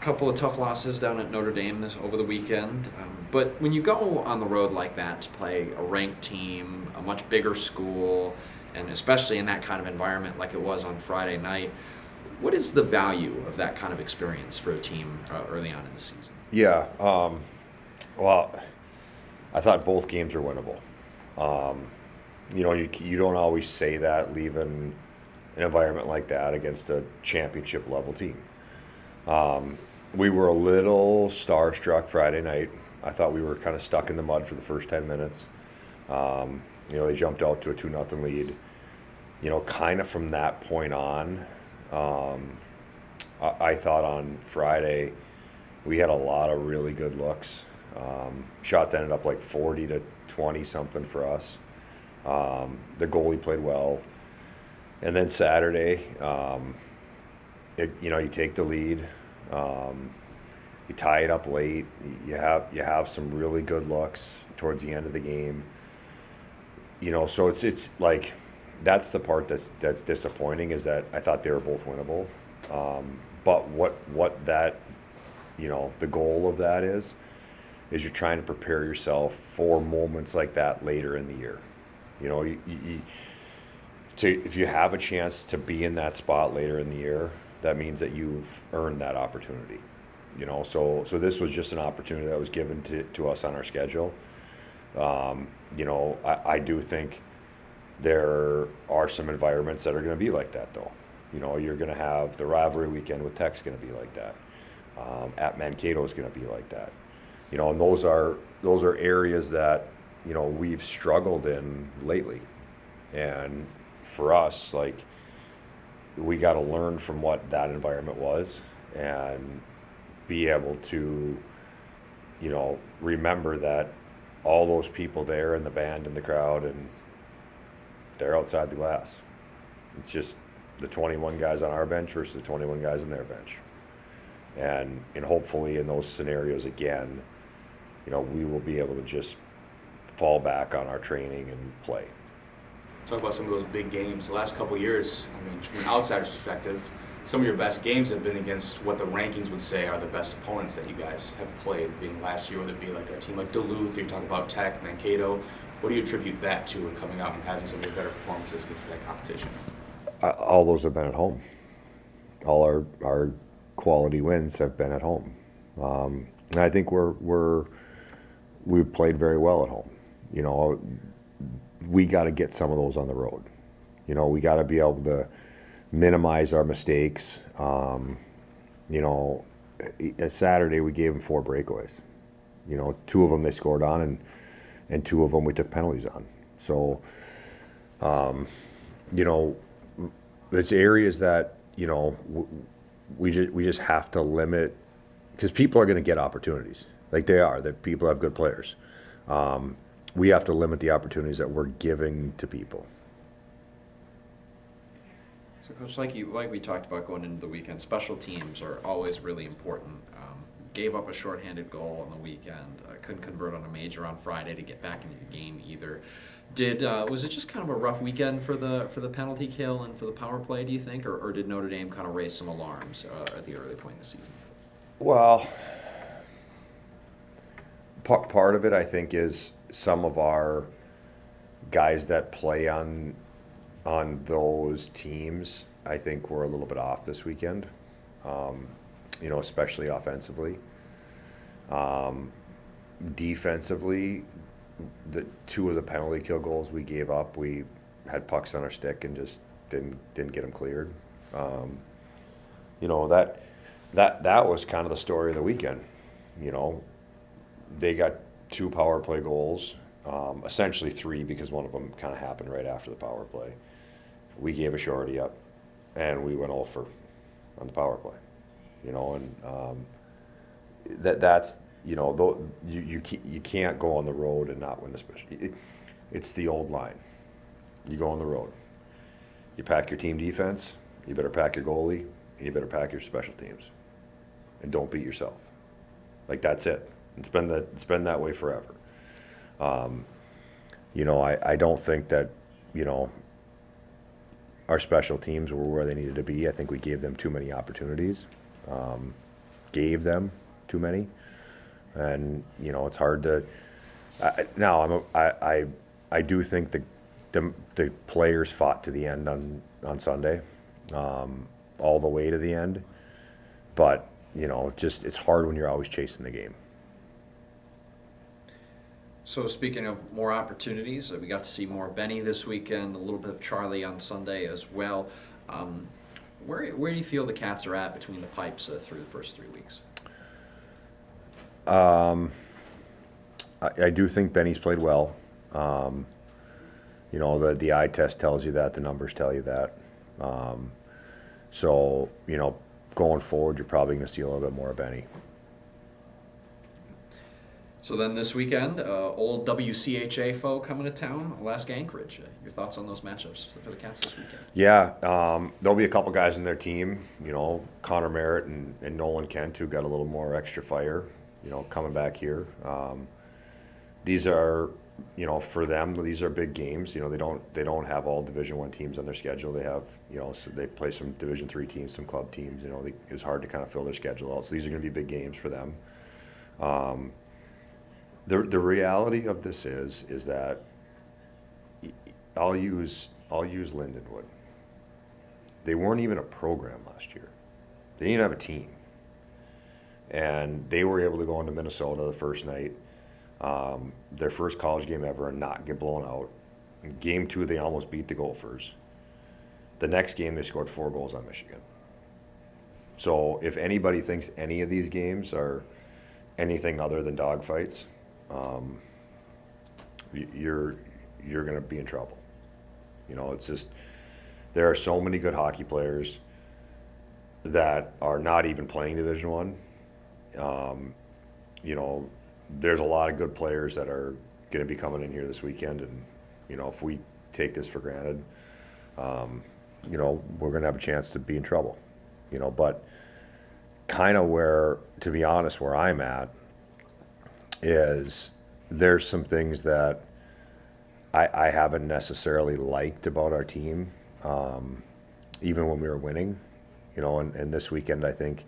couple of tough losses down at Notre Dame over the weekend. But when you go on the road like that to play a ranked team, a much bigger school, and especially in that kind of environment like it was on Friday night, what is the value of that kind of experience for a team early on in the season? Yeah. Well, I thought both games are winnable. Um, you don't always say that leaving an environment like that against a championship level team. Um, we were a little starstruck Friday night. I thought we were kind of stuck in the mud for the first 10 minutes. They jumped out to a 2-0 lead. Kind of from that point on, um, I thought on Friday we had a lot of really good looks. Shots ended up like 40 to 20 something for us. The goalie played well. And then Saturday, you take the lead, you tie it up late. You have some really good looks towards the end of the game. So it's like that's the part that's disappointing is that I thought they were both winnable. But what that the goal of that is you're trying to prepare yourself for moments like that later in the year. You know, if you have a chance to be in that spot later in the year, that means that you've earned that opportunity. So this was just an opportunity that was given to us on our schedule. I do think there are some environments that are going to be like that, though. You're going to have the rivalry weekend with Tech's going to be like that. At Mankato is going to be like that. And those are areas that we've struggled in lately, and for us, like we got to learn from what that environment was and be able to remember that all those people there in the band and the crowd and they're outside the glass. It's just the 21 guys on our bench versus the 21 guys on their bench. And hopefully in those scenarios again, we will be able to just fall back on our training and play. Talk about some of those big games. The last couple of years, I mean, from an outsider's perspective, some of your best games have been against what the rankings would say are the best opponents that you guys have played. Being last year, whether it be like a team like Duluth, or you talk about Tech, Mankato. What do you attribute that to, coming out and having some of your better performances against that competition? All those have been at home. All our quality wins have been at home. And I think we've played very well at home. We got to get some of those on the road. We got to be able to minimize our mistakes. Saturday we gave them 4 breakaways. 2 of them they scored on, and 2 of them we took penalties on. So, there's areas that we just have to limit, because people are going to get opportunities, like they are. That people have good players. We have to limit the opportunities that we're giving to people. So, Coach, like we talked about going into the weekend, special teams are always really important. Gave up a shorthanded goal on the weekend. Couldn't convert on a major on Friday to get back into the game either. Was it just kind of a rough weekend for the penalty kill and for the power play, do you think, or did Notre Dame kind of raise some alarms at the early point in the season? Well, part of it I think is some of our guys that play on those teams, I think were a little bit off this weekend. Especially offensively. Defensively, the 2 of the penalty kill goals we gave up, we had pucks on our stick and just didn't get them cleared. That was kind of the story of the weekend. They got 2 power play goals, essentially 3 because one of them kind of happened right after the power play. We gave a shorty up, and we went 0 for on the power play. That's you can't go on the road and not win the special. It's the old line. You go on the road. You pack your team defense. You better pack your goalie, and you better pack your special teams, and don't beat yourself. Like that's it. It's been that way forever. I don't think that our special teams were where they needed to be. I think we gave them too many opportunities. gave them too many. And, you know, it's hard to, now, I do think the players fought to the end on Sunday, all the way to the end. But, you know, it's hard when you're always chasing the game. So speaking of more opportunities, we got to see more Benny this weekend, a little bit of Charlie on Sunday as well. Where do you feel the Cats are at between the pipes through the first 3 weeks? I do think Benny's played well. You know, the eye test tells you that, the numbers tell you that. So, you know, going forward, you're probably going to see a little bit more of Benny. So then this weekend, old WCHA foe coming to town, Alaska Anchorage. Your thoughts on those matchups for the Cats this weekend? Yeah, there'll be a couple guys in their team, you know, Connor Merritt and Nolan Kent, who got a little more extra fire, you know, coming back here. These are, you know, for them, these are big games. You know, they don't have all Division I teams on their schedule. They have, you know, so they play some Division III teams, some club teams. You know, it's hard to kind of fill their schedule out. So these are going to be big games for them. The reality of this is that I'll use Lindenwood. They weren't even a program last year. They didn't have a team, and they were able to go into Minnesota the first night, their first college game ever, and not get blown out. In game 2, they almost beat the Gophers. The next game, they scored 4 goals on Michigan. So if anybody thinks any of these games are anything other than dogfights, you're going to be in trouble. You know, it's just, there are so many good hockey players that are not even playing Division I. You know, there's a lot of good players that are going to be coming in here this weekend, and you know, if we take this for granted, you know, we're going to have a chance to be in trouble. You know, but kind of where, to be honest, where I'm at is there's some things that I haven't necessarily liked about our team, even when we were winning, you know, and this weekend I think,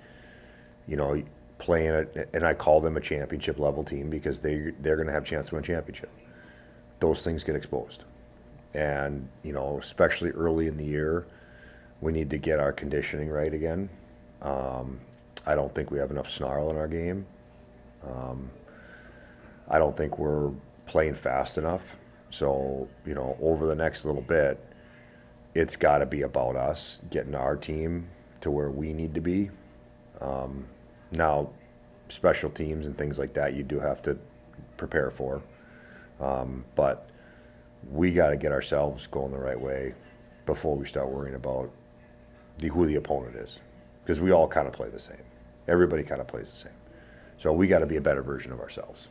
you know, playing it, and I call them a championship level team because they're going to have a chance to win a championship. Those things get exposed. And, you know, especially early in the year, we need to get our conditioning right again. I don't think we have enough snarl in our game. I don't think we're playing fast enough. So, you know, over the next little bit, it's got to be about us getting our team to where we need to be. Now, special teams and things like that, you do have to prepare for. But we got to get ourselves going the right way before we start worrying about who the opponent is. Because we all kind of play the same. Everybody kind of plays the same. So we got to be a better version of ourselves.